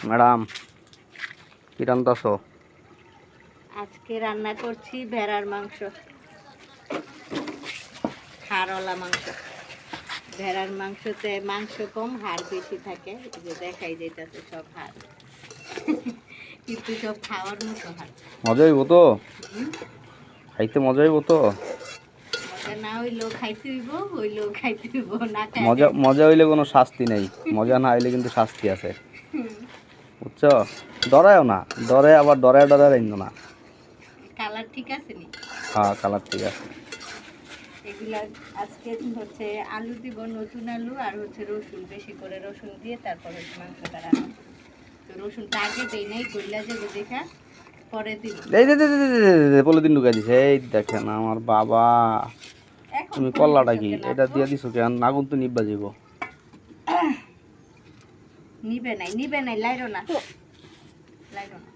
Madam কি রান্নাছো? আজকে রান্না করছি ভেড়ার মাংস, হাড়ওয়ালা মাংস। ভেড়ার মাংসতে মাংস কম, হাড় বেশি থাকে। এই যে দেখাই যেতেছে সব হাড়, কিন্তু সব খাওয়ার মতো হাড়। মজা হইব তো? খাইতে মজা হইব তো? মজা না হইলেও খাইতে হইব, হইলেও খাইতে হইব। না মজা মজা হইলে কোনো শাস্তি নেই, মজা না হইলে কিন্তু শাস্তি আছে, বুঝছো? ডরায়ও না, ডরে আবার ডরায় রাইন্দ না। কালার ঠিক আছে নি? হ্যাঁ, কালার ঠিক আছে। এগুলা আজকে হচ্ছে আলু দিব, নতুন আলু, আর হচ্ছে রসুন, বেশি করে রসুন দিয়ে তারপর হচ্ছে মাংসটা রান্না। তো রসুনটা আগে দেই নাই, গইলা যাবে দেখা, পরে দিব। এই যে পলিথিন ঢুকাই দিছে, এই দেখেন আমার বাবা। তুমি কল্লাটা কি এটা দিয়ে দিছো কেন? আগুন তো নিব্বা যাব। নিবে নাই, লাইরো না, লাইরো না।